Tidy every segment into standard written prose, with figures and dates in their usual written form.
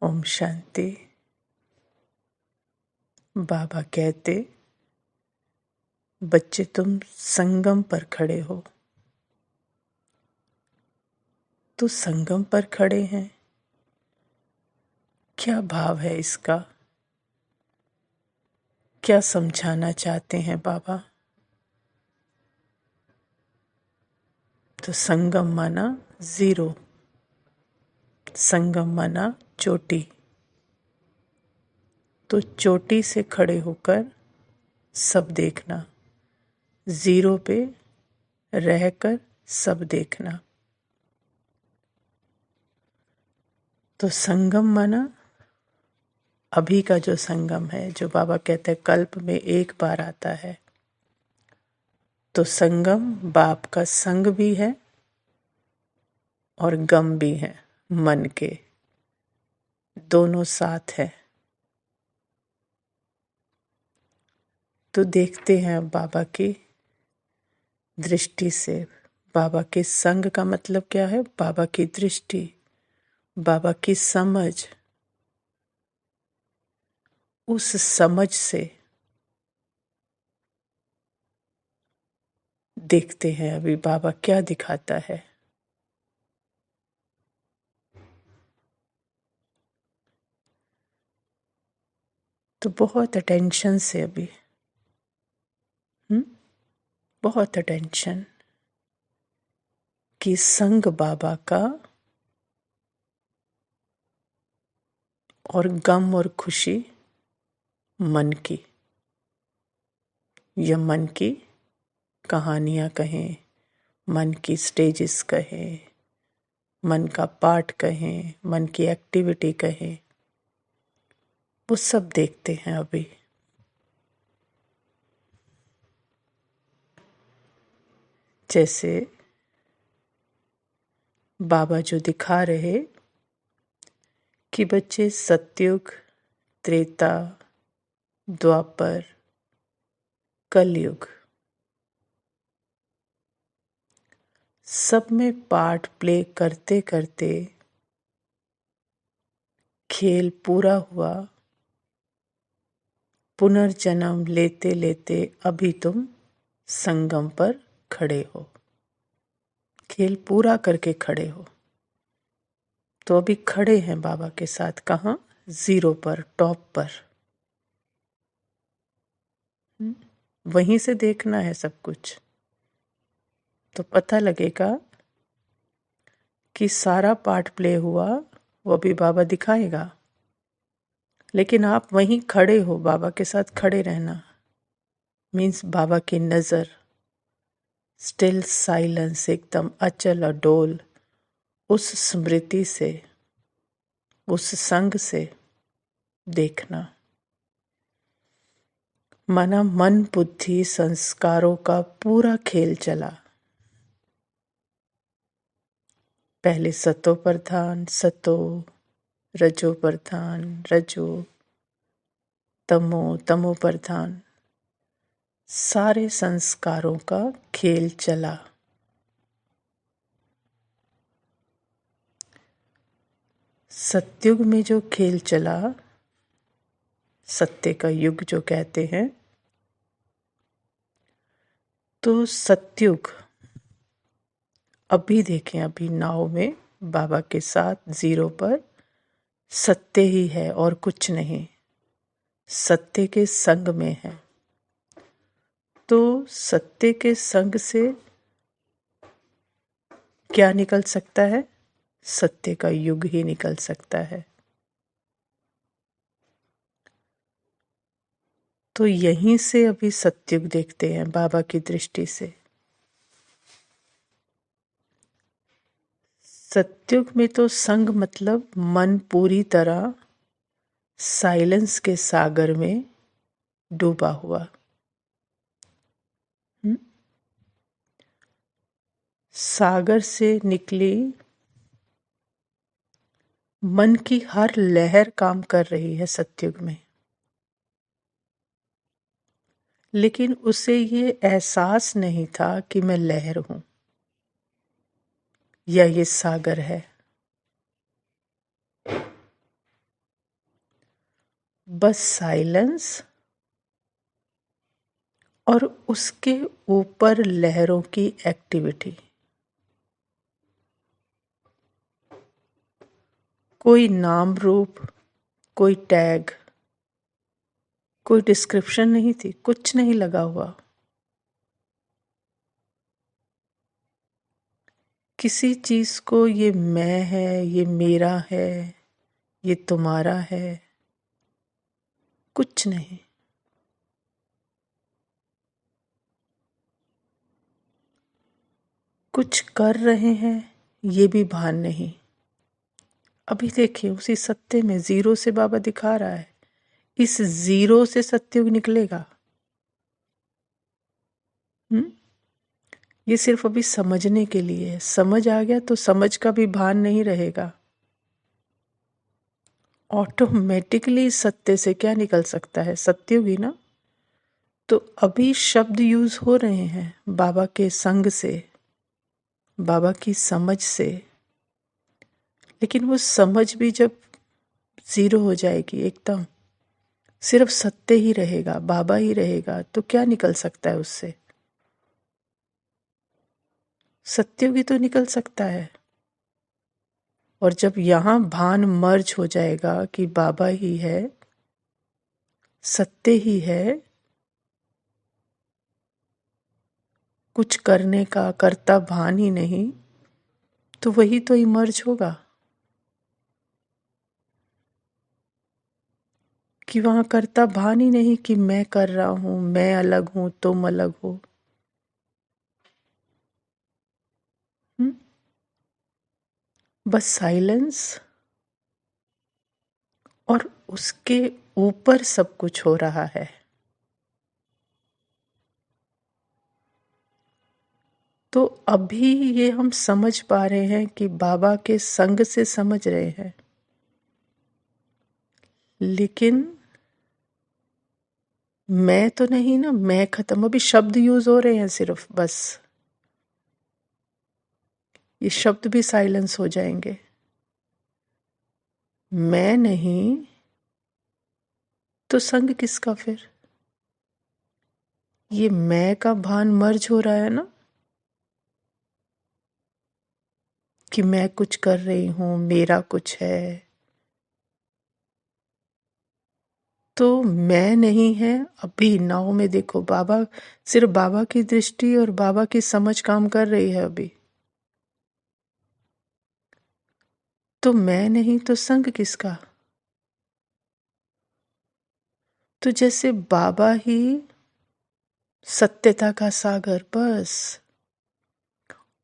ओम शांति। बाबा कहते, बच्चे तुम संगम पर खड़े हो। तो संगम पर खड़े हैं, क्या भाव है इसका? क्या समझाना चाहते हैं बाबा? तो संगम माना जीरो, संगम माना चोटी। तो चोटी से खड़े होकर सब देखना, जीरो पे रहकर सब देखना। तो संगम माना अभी का जो संगम है, जो बाबा कहते हैं कल्प में एक बार आता है। तो संगम बाप का संग भी है और गम भी है, मन के दोनों साथ है। तो देखते हैं अब बाबा की दृष्टि से। बाबा के संग का मतलब क्या है? बाबा की दृष्टि, बाबा की समझ। उस समझ से देखते हैं अभी बाबा क्या दिखाता है। तो बहुत अटेंशन से अभी, बहुत अटेंशन कि संग बाबा का और गम और खुशी मन की, या मन की कहानियां कहें, मन की स्टेजेस कहें, मन का पाठ कहें, मन की एक्टिविटी कहें, वो सब देखते हैं अभी। जैसे बाबा जो दिखा रहे कि बच्चे सतयुग, त्रेता, द्वापर, कलयुग सब में पार्ट प्ले करते करते खेल पूरा हुआ। पुनर्जन्म लेते लेते अभी तुम संगम पर खड़े हो, खेल पूरा करके खड़े हो। तो अभी खड़े हैं बाबा के साथ। कहाँ? जीरो पर, टॉप पर। वहीं से देखना है सब कुछ, तो पता लगेगा कि सारा पार्ट प्ले हुआ। वो भी बाबा दिखाएगा, लेकिन आप वहीं खड़े हो, बाबा के साथ खड़े रहना मीन्स बाबा की नज़र, स्टिल साइलेंस, एकदम अचल अडोल, उस स्मृति से, उस संग से देखना। माना मन बुद्धि संस्कारों का पूरा खेल चला। पहले सतो प्रधान सतो, रजो प्रधान रजो, तमो तमो प्रधान, सारे संस्कारों का खेल चला। सतयुग में जो खेल चला, सत्य का युग जो कहते हैं, तो सतयुग अभी देखें, अभी नाव में बाबा के साथ जीरो पर सत्य ही है और कुछ नहीं, सत्य के संग में है। तो सत्य के संग से क्या निकल सकता है? सत्य का युग ही निकल सकता है। तो यहीं से अभी सतयुग देखते हैं बाबा की दृष्टि से। सतयुग में तो संग मतलब मन पूरी तरह साइलेंस के सागर में डूबा हुआ। सागर से निकली मन की हर लहर काम कर रही है सतयुग में, लेकिन उसे ये एहसास नहीं था कि मैं लहर हूं या ये सागर है। बस साइलेंस और उसके ऊपर लहरों की एक्टिविटी। कोई नाम रूप, कोई टैग, कोई डिस्क्रिप्शन नहीं थी, कुछ नहीं लगा हुआ। किसी चीज को ये मैं है, ये मेरा है, ये तुम्हारा है, कुछ नहीं। कुछ कर रहे हैं ये भी भान नहीं। अभी देखिए उसी सत्य में जीरो से बाबा दिखा रहा है, इस जीरो से सत्युग निकलेगा। ये सिर्फ अभी समझने के लिए है। समझ आ गया तो समझ का भी भान नहीं रहेगा। ऑटोमेटिकली सत्य से क्या निकल सकता है? सत्युग ही ना। तो अभी शब्द यूज हो रहे हैं बाबा के संग से, बाबा की समझ से, लेकिन वो समझ भी जब जीरो हो जाएगी, एकदम सिर्फ सत्य ही रहेगा, बाबा ही रहेगा, तो क्या निकल सकता है उससे? सत्युग ही तो निकल सकता है। और जब यहाँ भान मर्ज हो जाएगा कि बाबा ही है, सत्य ही है, कुछ करने का कर्ता भान ही नहीं, तो वही तो इमर्ज होगा कि वहां कर्ता भान ही नहीं कि मैं कर रहा हूं, मैं अलग हूं, तुम अलग हो। बस साइलेंस और उसके ऊपर सब कुछ हो रहा है। तो अभी ये हम समझ पा रहे हैं कि बाबा के संग से समझ रहे हैं, लेकिन मैं तो नहीं ना, मैं खत्म। अभी शब्द यूज हो रहे हैं सिर्फ, बस ये शब्द भी साइलेंस हो जाएंगे। मैं नहीं तो संग किसका फिर? ये मैं का भान मर्ज हो रहा है ना, कि मैं कुछ कर रही हूं, मेरा कुछ है। तो मैं नहीं है। अभी नाव में देखो, बाबा, सिर्फ बाबा की दृष्टि और बाबा की समझ काम कर रही है अभी। तो मैं नहीं तो संग किसका? तो जैसे बाबा ही सत्यता का सागर, बस,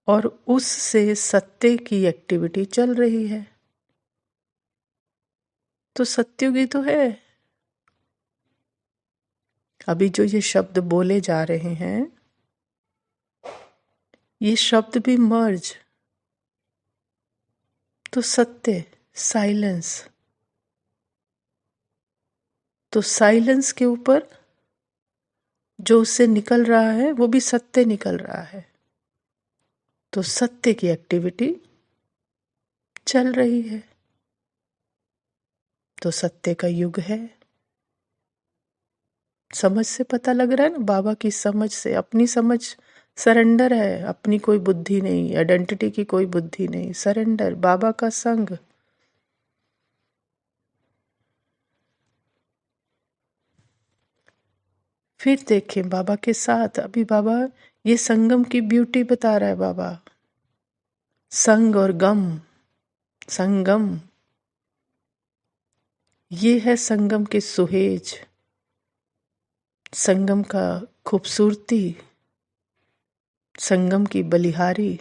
और उससे सत्य की एक्टिविटी चल रही है, तो सत्युगी तो है। अभी जो ये शब्द बोले जा रहे हैं, ये शब्द भी मर्ज, तो सत्य, साइलेंस, तो साइलेंस के ऊपर जो उससे निकल रहा है वो भी सत्य निकल रहा है। तो सत्य की एक्टिविटी चल रही है, तो सत्य का युग है। समझ से पता लग रहा है ना, बाबा की समझ से। अपनी समझ सरेंडर है, अपनी कोई बुद्धि नहीं, आइडेंटिटी की कोई बुद्धि नहीं, सरेंडर, बाबा का संग। फिर देखें बाबा के साथ, अभी बाबा ये संगम की ब्यूटी बता रहा है बाबा। संग और गम, संगम, ये है संगम के सुहेज, संगम का खूबसूरती, संगम की बलिहारी।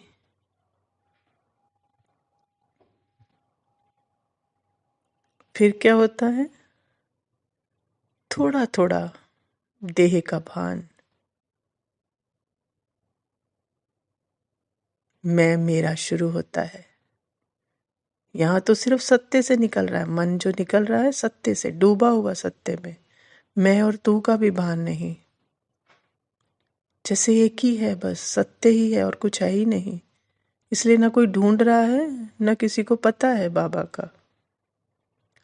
फिर क्या होता है? थोड़ा थोड़ा देह का भान, मैं मेरा शुरू होता है। यहाँ तो सिर्फ सत्य से निकल रहा है, मन जो निकल रहा है सत्य से, डूबा हुआ सत्य में। मैं और तू का भी भान नहीं, जैसे एक ही है, बस सत्य ही है और कुछ है ही नहीं। इसलिए ना कोई ढूंढ रहा है, ना किसी को पता है बाबा का।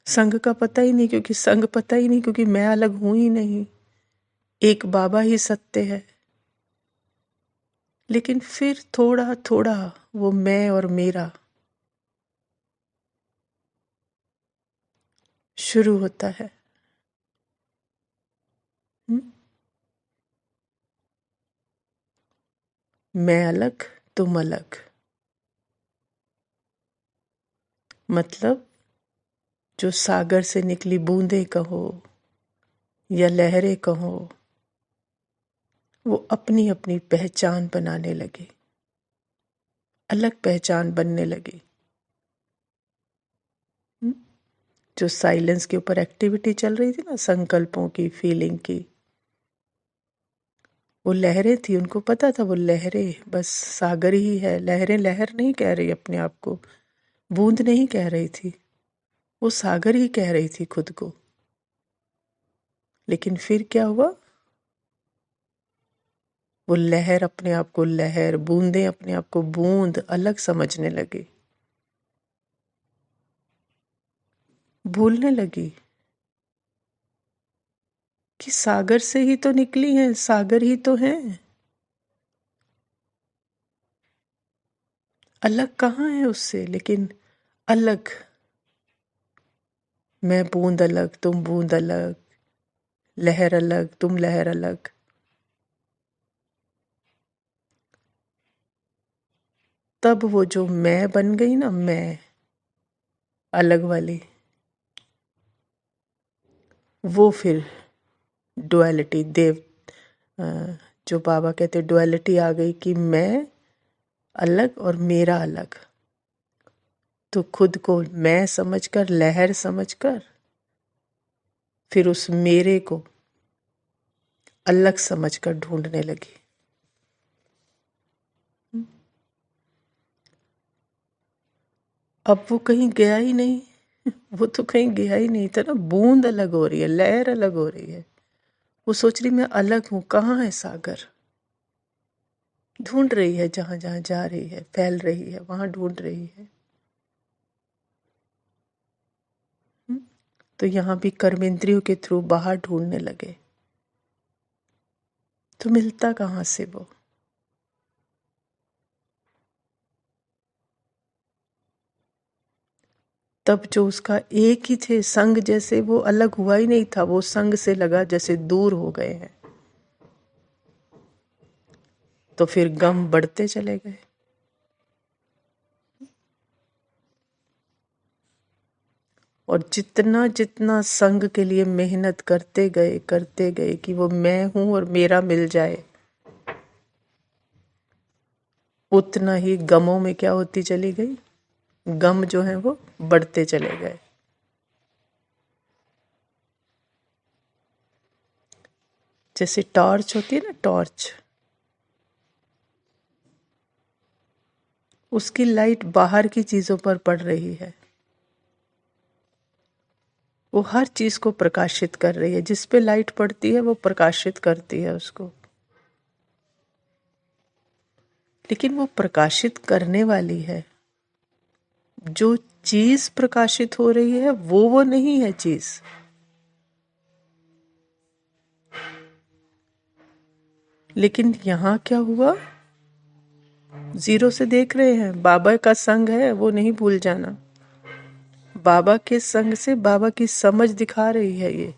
संग का पता ही नहीं, क्योंकि संग पता ही नहीं, क्योंकि मैं अलग हूं ही नहीं, एक बाबा ही सत्य है। लेकिन फिर थोड़ा थोड़ा वो मैं और मेरा शुरू होता है। मैं अलग, तुम अलग, मतलब जो सागर से निकली बूंदें कहो या लहरें कहो, वो अपनी अपनी पहचान बनाने लगे, अलग पहचान बनने लगी। जो साइलेंस के ऊपर एक्टिविटी चल रही थी ना, संकल्पों की, फीलिंग की, वो लहरें थी, उनको पता था वो लहरें बस सागर ही है। लहरें लहर नहीं कह रही अपने आप को, बूंद नहीं कह रही थी, वो सागर ही कह रही थी खुद को। लेकिन फिर क्या हुआ, वो लहर अपने आप को लहर, बूंदें अपने आप को बूंद अलग समझने लगी, भूलने लगी कि सागर से ही तो निकली हैं, सागर ही तो हैं। अलग कहाँ है उससे, लेकिन अलग, मैं बूंद अलग, तुम बूंद अलग, लहर अलग, तुम लहर अलग। तब वो जो मैं बन गई ना, मैं अलग वाली, वो फिर डुअलिटी, जो बाबा कहते डुअलिटी आ गई कि मैं अलग और मेरा अलग। तो खुद को मैं समझकर, लहर समझकर, फिर उस मेरे को अलग समझकर ढूंढने लगी। अब वो कहीं गया ही नहीं, वो तो कहीं गया ही नहीं था ना। बूंद अलग हो रही है, लहर अलग हो रही है, वो सोच रही मैं अलग हूं, कहाँ है सागर। ढूंढ रही है, जहां जहां जा रही है, फैल रही है, वहां ढूंढ रही है। तो यहां भी कर्मेंद्रियों के थ्रू बाहर ढूंढने लगे, तो मिलता कहां से वो। तब जो उसका एक ही थे संग, जैसे वो अलग हुआ ही नहीं था, वो संग से लगा जैसे दूर हो गए हैं। तो फिर गम बढ़ते चले गए। और जितना जितना संग के लिए मेहनत करते गए कि वो मैं हूं और मेरा मिल जाए, उतना ही गमों में क्या होती चली गई, गम जो है वो बढ़ते चले गए। जैसे टॉर्च होती है ना, टॉर्च, उसकी लाइट बाहर की चीजों पर पड़ रही है, वो हर चीज को प्रकाशित कर रही है, जिस पे लाइट पड़ती है वो प्रकाशित करती है उसको। लेकिन वो प्रकाशित करने वाली है, जो चीज प्रकाशित हो रही है वो नहीं है चीज। लेकिन यहां क्या हुआ, जीरो से देख रहे हैं, बाबा का संग है वो नहीं भूल जाना। बाबा के संग से बाबा की समझ दिखा रही है ये,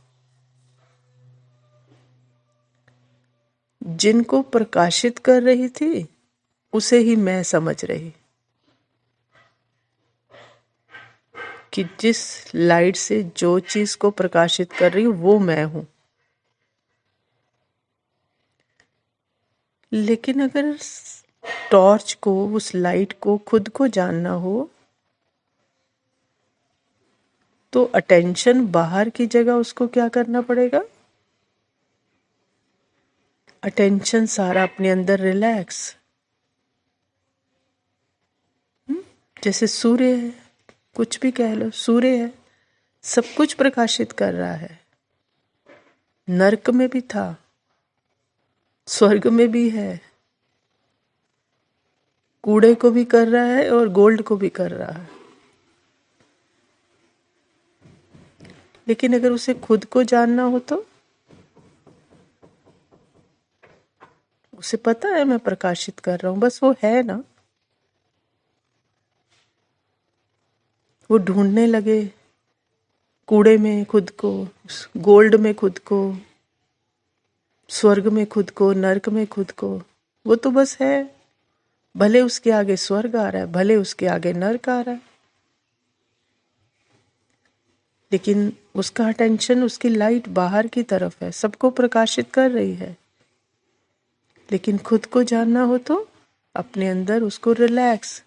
जिनको प्रकाशित कर रही थी उसे ही मैं समझ रही, कि जिस लाइट से जो चीज को प्रकाशित कर रही हूं वो मैं हूं। लेकिन अगर टॉर्च को, उस लाइट को खुद को जानना हो, तो अटेंशन बाहर की जगह उसको क्या करना पड़ेगा, अटेंशन सारा अपने अंदर रिलैक्स। जैसे सूर्य है, कुछ भी कह लो, सूर्य है, सब कुछ प्रकाशित कर रहा है। नरक में भी था, स्वर्ग में भी है, कूड़े को भी कर रहा है और गोल्ड को भी कर रहा है। लेकिन अगर उसे खुद को जानना हो तो उसे पता है मैं प्रकाशित कर रहा हूं, बस वो है ना। वो ढूंढने लगे कूड़े में खुद को, गोल्ड में खुद को, स्वर्ग में खुद को, नरक में खुद को। वो तो बस है, भले उसके आगे स्वर्ग आ रहा है, भले उसके आगे नरक आ रहा है, लेकिन उसका अटेंशन, उसकी लाइट बाहर की तरफ है, सबको प्रकाशित कर रही है। लेकिन खुद को जानना हो तो अपने अंदर उसको रिलैक्स,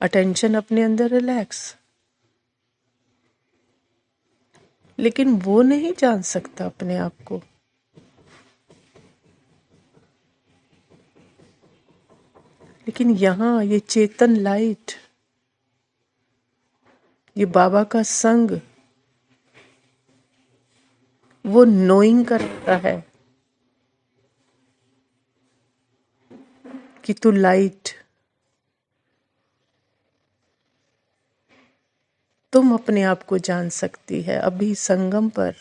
अटेंशन अपने अंदर रिलैक्स। लेकिन वो नहीं जान सकता अपने आप को। लेकिन यहाँ ये चेतन लाइट, ये बाबा का संग, वो नोइंग करता है कि तू लाइट, तुम अपने आप को जान सकती है अभी संगम पर।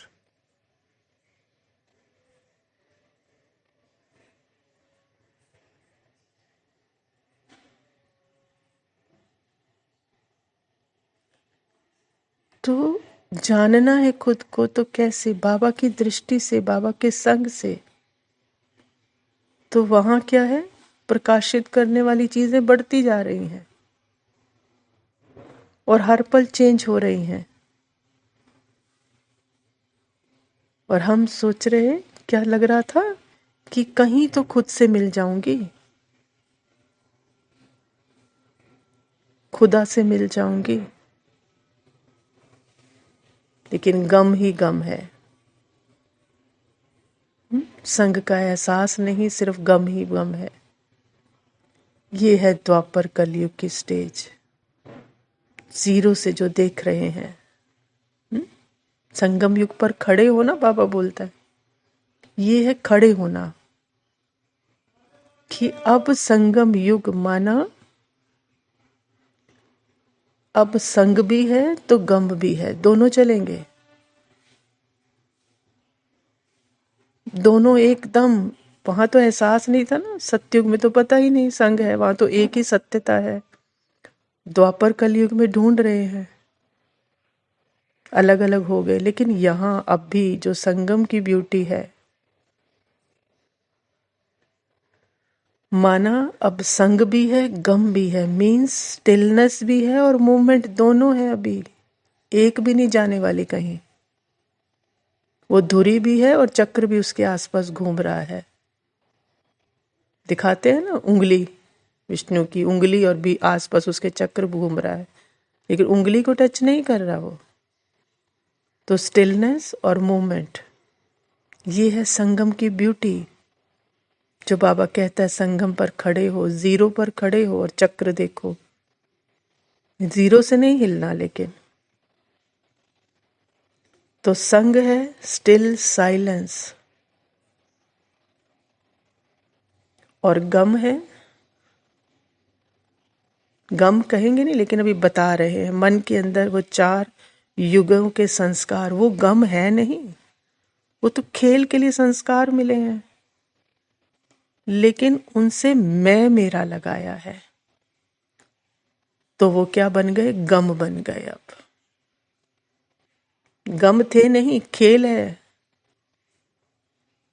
तो जानना है खुद को तो कैसे? बाबा की दृष्टि से, बाबा के संग से। तो वहां क्या है, प्रकाशित करने वाली चीजें बढ़ती जा रही हैं और हर पल चेंज हो रही हैं। और हम सोच रहे, क्या लग रहा था कि कहीं तो खुद से मिल जाऊंगी, खुदा से मिल जाऊंगी, लेकिन गम ही गम है। संग का एहसास नहीं, सिर्फ गम ही गम है। ये है द्वापर कलयुग की स्टेज, जीरो से जो देख रहे हैं। संगम युग पर खड़े होना, बाबा बोलता है, ये है खड़े होना। कि अब संगम युग माना, अब संग भी है तो गम भी है, दोनों चलेंगे, दोनों एकदम। वहां तो एहसास नहीं था ना, सत्युग में तो पता ही नहीं संग है, वहां तो एक ही सत्यता है। द्वापर कलयुग में ढूंढ रहे हैं, अलग अलग हो गए। लेकिन यहाँ अब भी जो संगम की ब्यूटी है, माना अब संग भी है गम भी है, मीन्स स्टिलनेस भी है और मूवमेंट दोनों है। अभी एक भी नहीं जाने वाली कहीं। वो धुरी भी है और चक्र भी उसके आसपास घूम रहा है। दिखाते हैं ना उंगली, विष्णु की उंगली और भी आसपास उसके चक्र घूम रहा है, लेकिन उंगली को टच नहीं कर रहा वो। तो स्टिलनेस और मूवमेंट, ये है संगम की ब्यूटी। जो बाबा कहता है संगम पर खड़े हो, जीरो पर खड़े हो और चक्र देखो। जीरो से नहीं हिलना, लेकिन तो संग है स्टिल साइलेंस, और गम है, गम कहेंगे नहीं लेकिन अभी बता रहे हैं, मन के अंदर वो 4 युगों के संस्कार, वो गम है नहीं। वो तो खेल के लिए संस्कार मिले हैं, लेकिन उनसे मैं मेरा लगाया है, तो वो क्या बन गए, गम बन गए। अब गम थे नहीं, खेल है।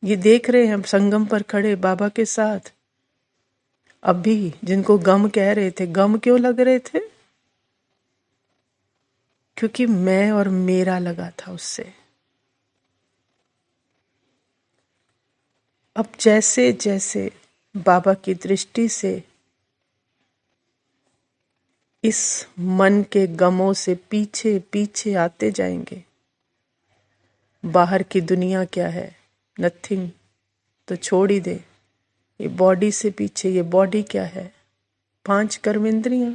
ये देख रहे हैं हम संगम पर खड़े बाबा के साथ। अभी जिनको गम कह रहे थे, गम क्यों लग रहे थे? क्योंकि मैं और मेरा लगा था उससे। अब जैसे जैसे बाबा की दृष्टि से इस मन के गमों से पीछे पीछे आते जाएंगे, बाहर की दुनिया क्या है, नथिंग, तो छोड़ ही दे। ये बॉडी से पीछे, ये बॉडी क्या है, 5 कर्मेंद्रियां,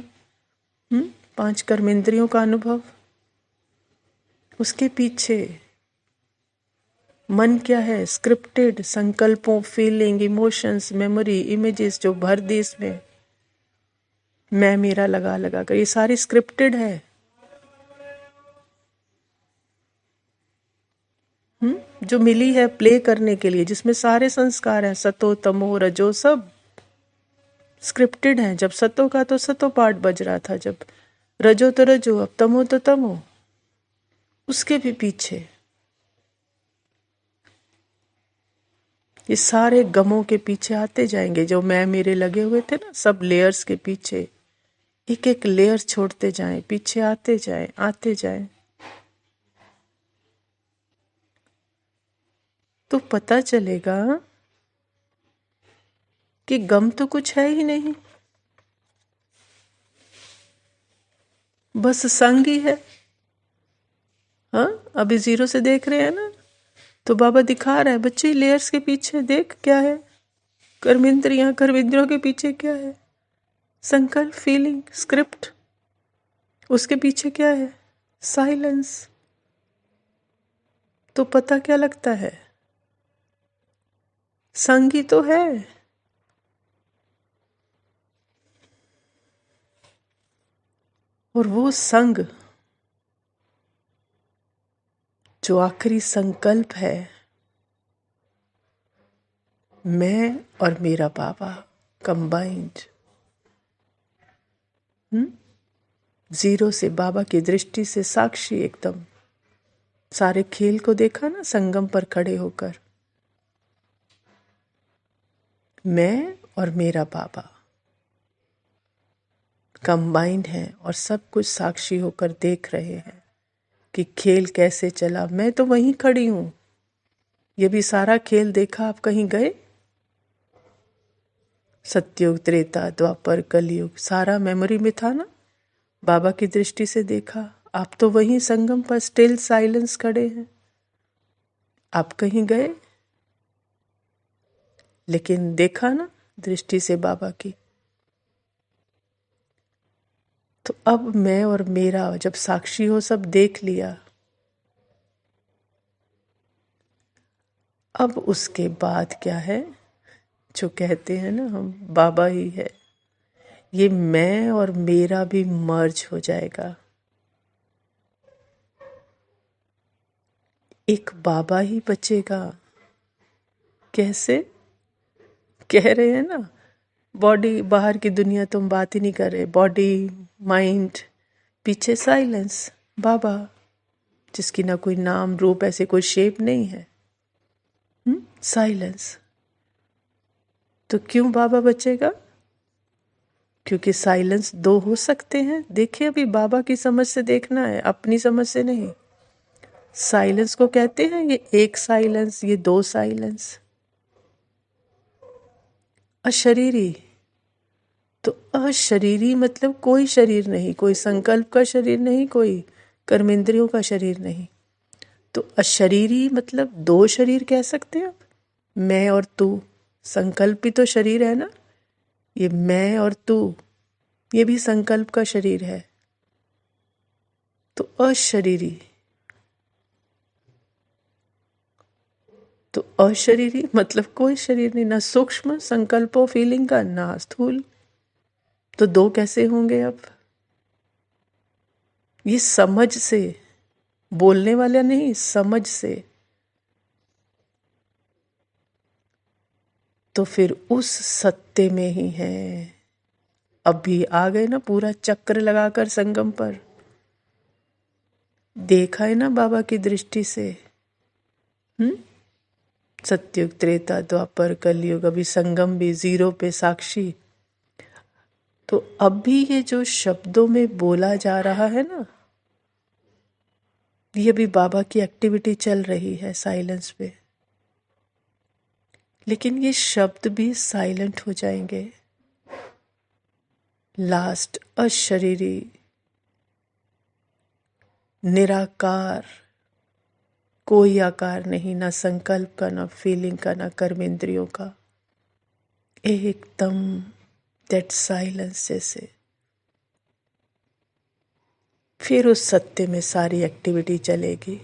5 कर्मेंद्रियों का अनुभव। उसके पीछे मन क्या है, स्क्रिप्टेड संकल्पों, फीलिंग, इमोशंस, मेमोरी, इमेजेस, जो भर दी इसमें मैं मेरा लगा लगा कर, ये सारी स्क्रिप्टेड है। जो मिली है प्ले करने के लिए, जिसमें सारे संस्कार हैं, सतो तमो रजो, सब स्क्रिप्टेड हैं। जब सतो का तो सतो पार्ट बज रहा था, जब रजो तो रजो, अब तमो तो तमो। उसके भी पीछे ये सारे गमों के पीछे आते जाएंगे, जो मैं मेरे लगे हुए थे ना, सब लेयर्स के पीछे एक एक लेयर छोड़ते जाएं, पीछे आते जाएं, आते जाएं। तो पता चलेगा कि गम तो कुछ है ही नहीं, बस संग ही है। हाँ, अभी जीरो से देख रहे हैं ना, तो बाबा दिखा रहा है बच्चे लेयर्स के पीछे देख क्या है, कर्मेंद्रियां, कर्मेंद्रियों के पीछे क्या है, संकल्प, फीलिंग, स्क्रिप्ट, उसके पीछे क्या है, साइलेंस। तो पता क्या लगता है, संग ही तो है। और वो संग जो आखिरी संकल्प है, मैं और मेरा बाबा कंबाइंड। जीरो से बाबा की दृष्टि से साक्षी एकदम, सारे खेल को देखा ना संगम पर खड़े होकर, मैं और मेरा बाबा कंबाइंड हैं और सब कुछ साक्षी होकर देख रहे हैं कि खेल कैसे चला। मैं तो वहीं खड़ी हूं, ये भी सारा खेल देखा। आप कहीं गए? सतयुग, त्रेता, द्वापर, कलयुग, सारा मेमोरी में था ना, बाबा की दृष्टि से देखा। आप तो वहीं संगम पर स्टिल साइलेंस खड़े हैं। आप कहीं गए? लेकिन देखा ना दृष्टि से बाबा की। तो अब मैं और मेरा जब साक्षी हो, सब देख लिया, अब उसके बाद क्या है, जो कहते हैं ना हम, बाबा ही है। ये मैं और मेरा भी मर्ज हो जाएगा, एक बाबा ही बचेगा। कैसे? कह रहे हैं ना, बॉडी, बाहर की दुनिया तो हम बात ही नहीं कर रहे, बॉडी माइंड, पीछे साइलेंस, बाबा जिसकी ना कोई नाम रूप, ऐसे कोई शेप नहीं है, साइलेंस। तो क्यों बाबा बचेगा? क्योंकि साइलेंस दो हो सकते हैं। देखिए, अभी बाबा की समझ से देखना है, अपनी समझ से नहीं। साइलेंस को कहते हैं ये एक साइलेंस, ये दो साइलेंस। अशरीरी, तो अशरीरी मतलब कोई शरीर नहीं, कोई संकल्प का शरीर नहीं, कोई कर्मेंद्रियों का शरीर नहीं। तो अशरीरी मतलब दो शरीर कह सकते हैं आप, मैं और तू। संकल्प भी तो शरीर है ना, ये मैं और तू, ये भी संकल्प का शरीर है। तो अशरीरी, तो अशरीरी मतलब कोई शरीर नहीं, ना सूक्ष्म संकल्पों फीलिंग का, ना स्थूल। तो दो कैसे होंगे अब? ये समझ से, बोलने वाला नहीं, समझ से। तो फिर उस सत्य में ही है। अभी आ गए ना, पूरा चक्र लगाकर संगम पर देखा है ना बाबा की दृष्टि से। सतयुग, त्रेता, द्वापर, कलयुग, अभी संगम भी, जीरो पे साक्षी। तो अभी ये जो शब्दों में बोला जा रहा है ना, ये भी बाबा की एक्टिविटी चल रही है साइलेंस पे। लेकिन ये शब्द भी साइलेंट हो जाएंगे। लास्ट अशरीरी, निराकार, कोई आकार नहीं, ना संकल्प का, ना फीलिंग का, ना कर्मेंद्रियों का, एकदम दैट साइलेंस जैसे। फिर उस सत्य में सारी एक्टिविटी चलेगी।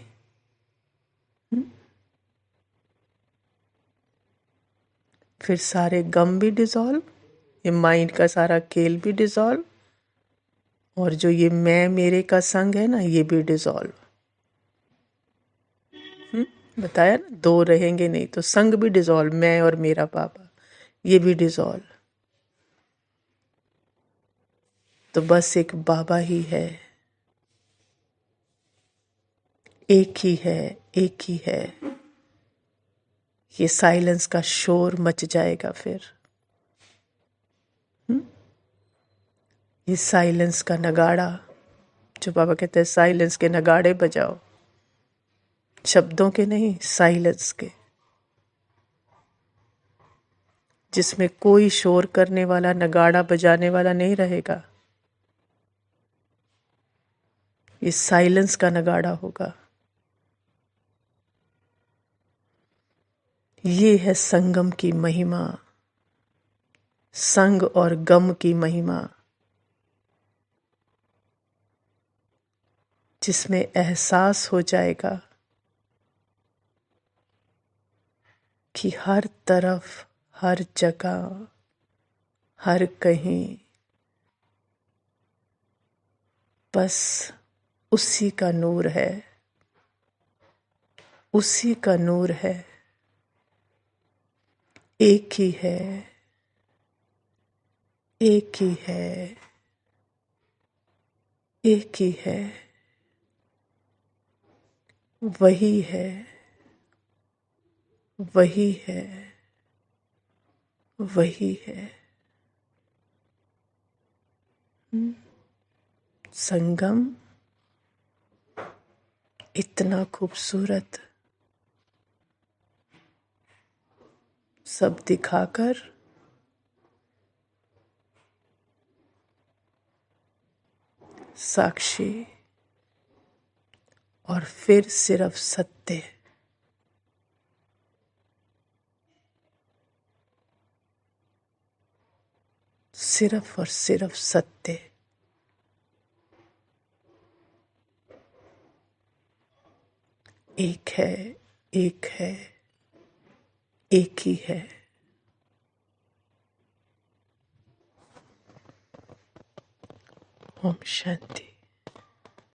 फिर सारे गम भी डिसॉल्व, ये माइंड का सारा खेल भी डिसॉल्व, और जो ये मैं मेरे का संग है ना, ये भी डिसॉल्व। बताया ना, दो रहेंगे नहीं तो संग भी डिसॉल्व, मैं और मेरा बाबा ये भी डिसॉल्व। तो बस एक बाबा ही है, एक ही है, एक ही है। ये साइलेंस का शोर मच जाएगा फिर। ये साइलेंस का नगाड़ा, जो बाबा कहते हैं साइलेंस के नगाड़े बजाओ, शब्दों के नहीं, साइलेंस के, जिसमें कोई शोर करने वाला, नगाड़ा बजाने वाला नहीं रहेगा। ये साइलेंस का नगाड़ा होगा। ये है संगम की महिमा, संग और गम की महिमा, जिसमें एहसास हो जाएगा कि हर तरफ, हर जगह, हर कहीं बस उसी का नूर है, उसी का नूर है। एक ही है, एक ही है, एक ही है, वही है, वही है, वही है। संगम इतना खूबसूरत, सब दिखाकर साक्षी, और फिर सिर्फ सत्य, सिर्फ और सिर्फ सत्य। एक है, एक है, एक ही है। ओम शांति।